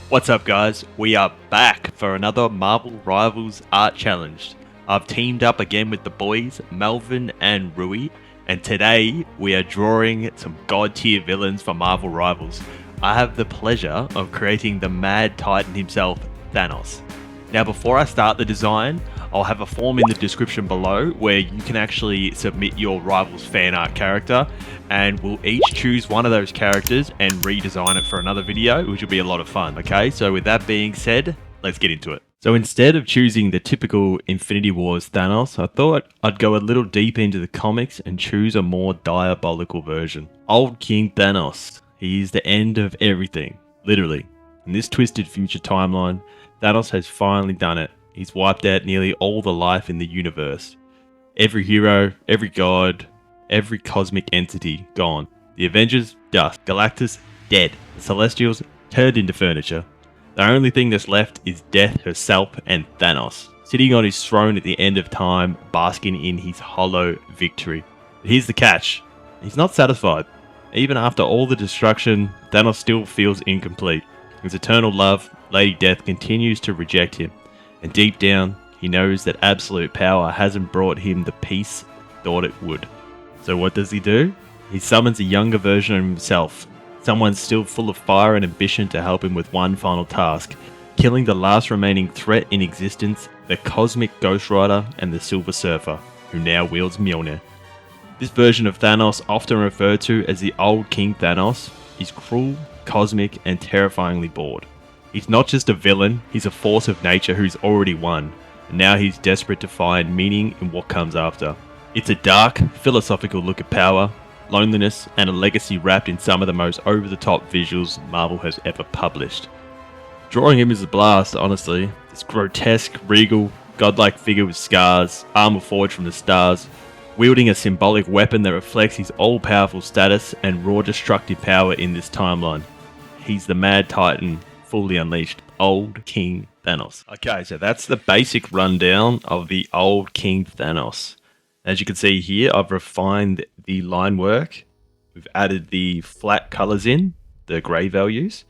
What's up guys, we are back for another Marvel Rivals Art Challenge. I've teamed up again with the boys, Melvin and Rui, and today we are drawing some god tier villains for Marvel Rivals. I have the pleasure of creating the Mad Titan himself, Thanos. Now before I start the design, I'll have a form in the description below where you can actually submit your Rivals fan art character, and we'll each choose one of those characters and redesign it for another video, which will be a lot of fun. Okay, so with that being said, let's get into it. So instead of choosing the typical Infinity Wars Thanos, I thought I'd go a little deep into the comics and choose a more diabolical version. Old King Thanos. He is the end of everything, literally. In this twisted future timeline, Thanos has finally done it. He's wiped out nearly all the life in the universe. Every hero, every god, every cosmic entity gone. The Avengers, dust. Galactus, dead. The Celestials, turned into furniture. The only thing that's left is Death herself and Thanos, sitting on his throne at the end of time, basking in his hollow victory. But here's the catch. He's not satisfied. Even after all the destruction, Thanos still feels incomplete. His eternal love, Lady Death, continues to reject him. And deep down, he knows that absolute power hasn't brought him the peace he thought it would. So what does he do? He summons a younger version of himself, someone still full of fire and ambition to help him with one final task, killing the last remaining threat in existence, the Cosmic Ghost Rider and the Silver Surfer, who now wields Mjolnir. This version of Thanos, often referred to as the Old King Thanos, is cruel, cosmic, and terrifyingly bored. He's not just a villain, he's a force of nature who's already won, and now he's desperate to find meaning in what comes after. It's a dark, philosophical look at power, loneliness, and a legacy wrapped in some of the most over-the-top visuals Marvel has ever published. Drawing him is a blast, honestly. This grotesque, regal, godlike figure with scars, armor forged from the stars, wielding a symbolic weapon that reflects his all-powerful status and raw destructive power in this timeline. He's the Mad Titan, fully unleashed, Old King Thanos. Okay, so that's the basic rundown of the Old King Thanos. As you can see here, I've refined the line work. We've added the flat colors in, the gray values.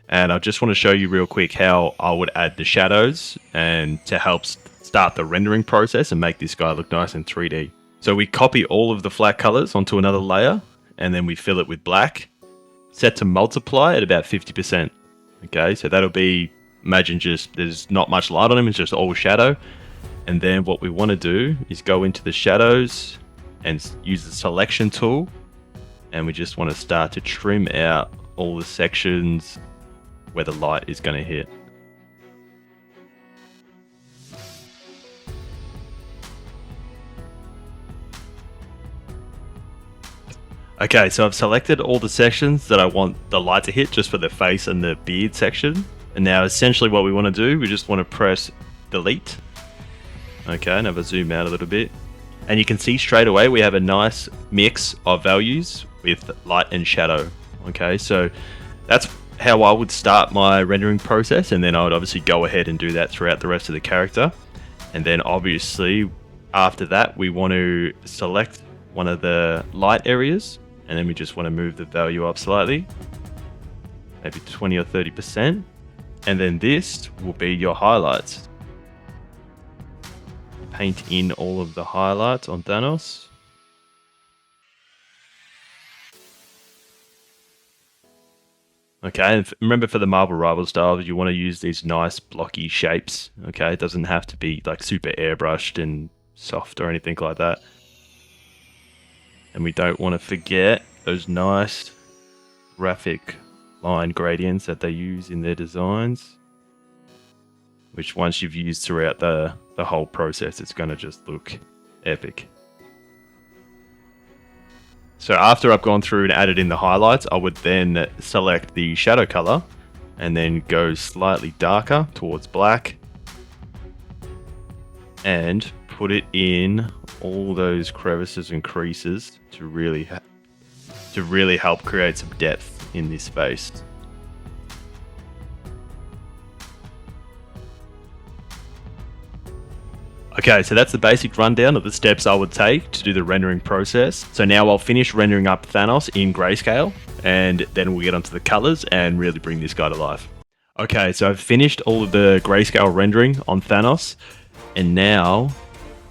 And I just want to show you real quick how I would add the shadows and to help start the rendering process and make this guy look nice in 3D. So we copy all of the flat colors onto another layer, and then we fill it with black, set to multiply at about 50%. Okay, so that'll be, imagine just, there's not much light on him, it's just all shadow. And then what we want to do is go into the shadows and use the selection tool. And we just want to start to trim out all the sections where the light is going to hit. Okay, so I've selected all the sections that I want the light to hit just for the face and the beard section. And now essentially what we want to do, we just want to press delete. Okay, and have a zoom out a little bit. And you can see straight away we have a nice mix of values with light and shadow. Okay, so that's how I would start my rendering process, and then I would obviously go ahead and do that throughout the rest of the character. And then obviously after that we want to select one of the light areas, and then we just want to move the value up slightly, maybe 20 or 30%. And then this will be your highlights. Paint in all of the highlights on Thanos. Okay, and remember for the Marvel Rival styles, you want to use these nice blocky shapes. Okay, it doesn't have to be like super airbrushed and soft or anything like that. And we don't want to forget those nice graphic line gradients that they use in their designs, which once you've used throughout the whole process, it's going to just look epic. So after I've gone through and added in the highlights, I would then select the shadow color and then go slightly darker towards black and put it in all those crevices and creases to really help create some depth in this face. Okay, so that's the basic rundown of the steps I would take to do the rendering process. So now I'll finish rendering up Thanos in grayscale, and then we'll get onto the colors and really bring this guy to life. Okay, so I've finished all of the grayscale rendering on Thanos, and now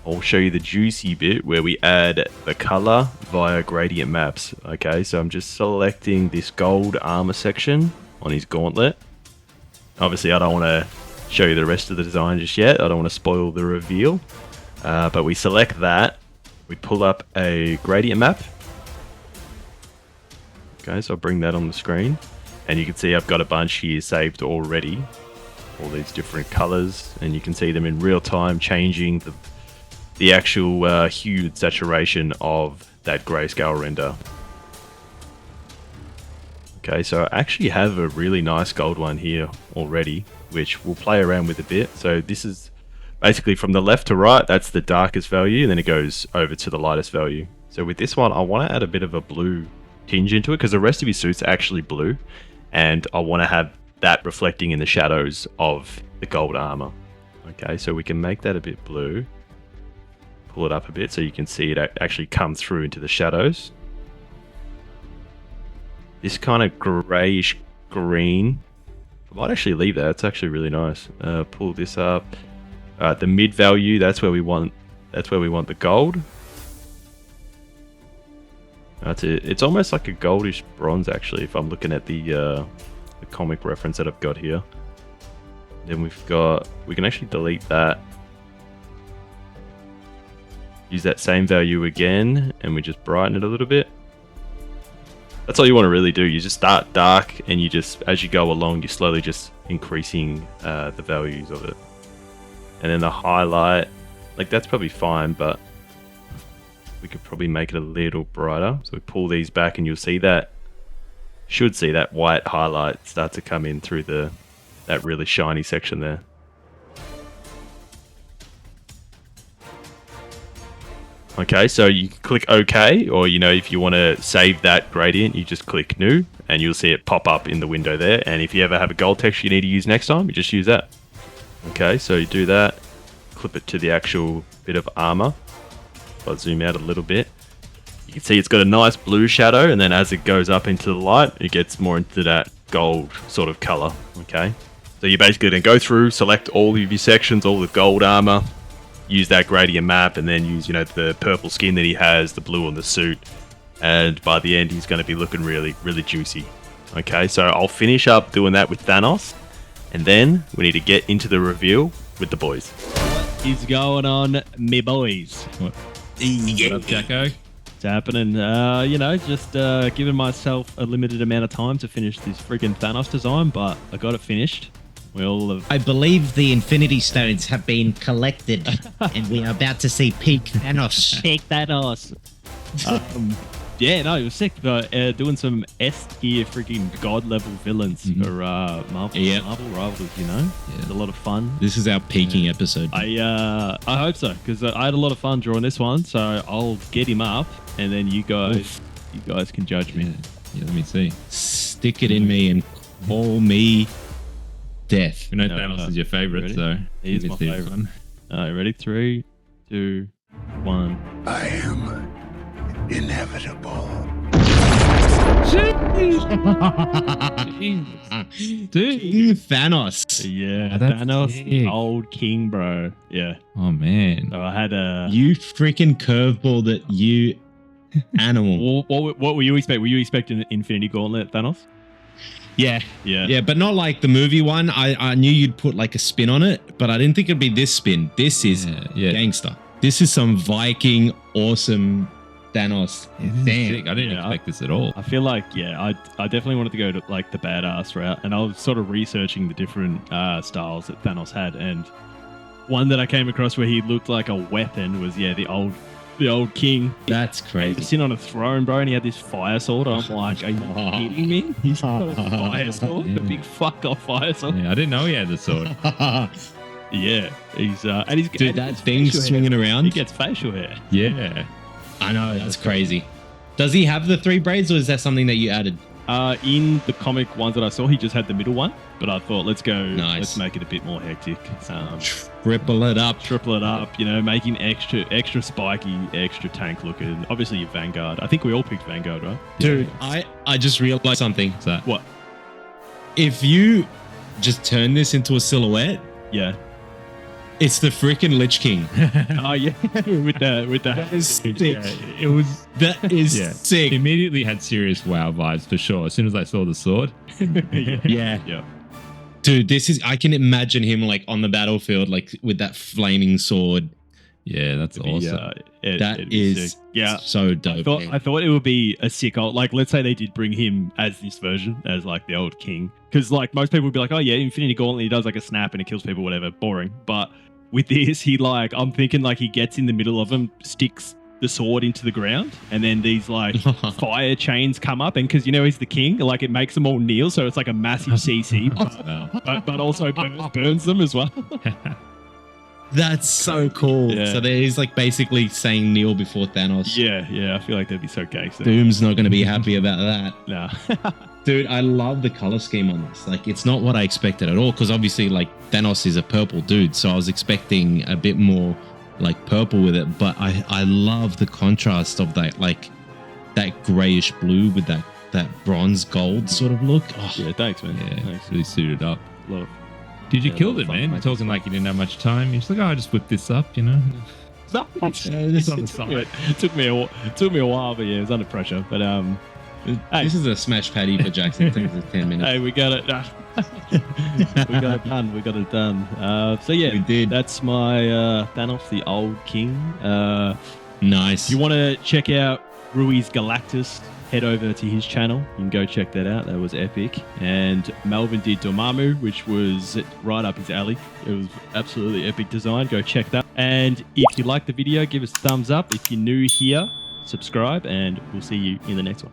I'll show you the juicy bit where we add the color via gradient maps. Okay, so I'm just selecting this gold armor section on his gauntlet. Obviously, I don't want to show you the rest of the design just yet. I don't want to spoil the reveal. But we select that. We pull up a gradient map. Okay, so I'll bring that on the screen. And you can see I've got a bunch here saved already. All these different colors. And you can see them in real time changing the actual hue and saturation of that grayscale render. Okay, so I actually have a really nice gold one here already, which we'll play around with a bit. So this is basically from the left to right, that's the darkest value, and then it goes over to the lightest value. So with this one, I want to add a bit of a blue tinge into it because the rest of his suit's actually blue, and I want to have that reflecting in the shadows of the gold armor. Okay, so we can make that a bit blue. Pull it up a bit so you can see it actually come through into the shadows. This kind of grayish green, I might actually leave that. It's actually really nice. Pull this up. The mid value, that's where we want. That's where we want the gold. That's it. It's almost like a goldish bronze, actually, if I'm looking at the comic reference that I've got here. Then we can actually delete that. Use that same value again, and we just brighten it a little bit. That's all you want to really do. You just start dark, and you just, as you go along, you're slowly just increasing the values of it. And then the highlight, like that's probably fine, but we could probably make it a little brighter. So we pull these back, and you'll see that, should see that white highlight start to come in through that really shiny section there. Okay, so you can click OK, or if you want to save that gradient, you just click New, and you'll see it pop up in the window there. And if you ever have a gold text you need to use next time, you just use that. Okay, so you do that, clip it to the actual bit of armor. If I zoom out a little bit, you can see it's got a nice blue shadow, and then as it goes up into the light, it gets more into that gold sort of color. Okay, so you basically then go through, select all of your sections, all the gold armor, use that gradient map, and then use the purple skin that he has, the blue on the suit, and by the end he's going to be looking really, really juicy. Okay, so I'll finish up doing that with Thanos, and then we need to get into the reveal with the boys. What is going on, me boys? What up, Jacko? It's happening. Just giving myself a limited amount of time to finish this friggin' Thanos design, but I got it finished. I believe the Infinity Stones have been collected, and we are about to see peak Thanos. Peak Thanos. It was sick. But doing some S-tier freaking god level villains for Marvel Rivals. It's a lot of fun. This is our peaking episode. I hope so, because I had a lot of fun drawing this one. So I'll get him up, and then you guys can judge me. Yeah, let me see. Stick it in me and call me death. We know Thanos is your favorite, so he's my favorite. Ready? 3, 2, 1. I am inevitable. Dude, Thanos. Yeah, that's Thanos, sick. old king, bro. Yeah. Oh man. So I had You freaking curveball that you animal. What were you expecting? Were you expecting Infinity Gauntlet Thanos? Yeah, but not like the movie one. I knew you'd put like a spin on it, but I didn't think it'd be this spin. This is gangster. This is some Viking awesome Thanos. Damn. I didn't expect this at all. I feel like, I definitely wanted to go to like the badass route, and I was sort of researching the different styles that Thanos had, and one that I came across where he looked like a weapon was the old king. That's crazy. He's sitting on a throne, bro, and he had this fire sword. I'm like, are you kidding me? He's got a fire sword, a big fucked off fire sword. Yeah, I didn't know he had the sword. Yeah, he's dude, that thing swinging around. He gets facial hair. Yeah, I know, that's crazy. Does he have the 3 braids, or is that something that you added? In the comic ones that I saw, he just had the middle one, but I thought let's make it a bit more hectic. Triple it up, make him extra spiky, extra tank looking. Obviously, your Vanguard. I think we all picked Vanguard, right? Dude, I just realized something. What's that? What? If you just turn this into a silhouette? Yeah. It's the freaking Lich King. Oh yeah, with the That is sick. Yeah, it was That is sick. immediately had serious WoW vibes for sure. As soon as I saw the sword. Yeah. yeah. Dude, this is, I can imagine him like on the battlefield, like with that flaming sword. Yeah, that's awesome. That is so dope. I thought it would be a sick old, like, let's say they did bring him as this version, as like the old king. Because like most people would be like, oh yeah, Infinity Gauntlet, he does like a snap and it kills people, whatever, boring. But with this, he like, I'm thinking like he gets in the middle of them, sticks the sword into the ground, and then these like fire chains come up, and because you know he's the king, like it makes them all kneel, so it's like a massive CC, but also burns them as well. That's so cool. Yeah. So there is like basically saying kneel before Thanos. Yeah, I feel like that'd be so gangster. Doom's not going to be happy about that. Nah. Dude, I love the color scheme on this. Like, it's not what I expected at all, because obviously, like, Thanos is a purple dude, so I was expecting a bit more, like, purple with it, but I love the contrast of that, like, that grayish blue with that bronze gold sort of look. Oh, Yeah, thanks, man. Yeah, Thanks. really suited up. Love. Did you Yeah, kill love it, fun, man? mate. You're talking like you didn't have much time. You're just like, oh, I just whipped this up, you know? It's on the side. It took me a while, but yeah, it was under pressure. But This is a smash patty for Jackson. It takes us 10 minutes. hey, we got it. We got it done. We got it done. So yeah, We did. That's my Thanos, the Old King. Nice. If you want to check out Rui's Galactus, head over to his channel. You can go check that out. That was epic. And Melvin did Dormammu, which was right up his alley. It was absolutely epic design. Go check that. And if you liked the video, give us a thumbs up. If you're new here, subscribe, and we'll see you in the next one.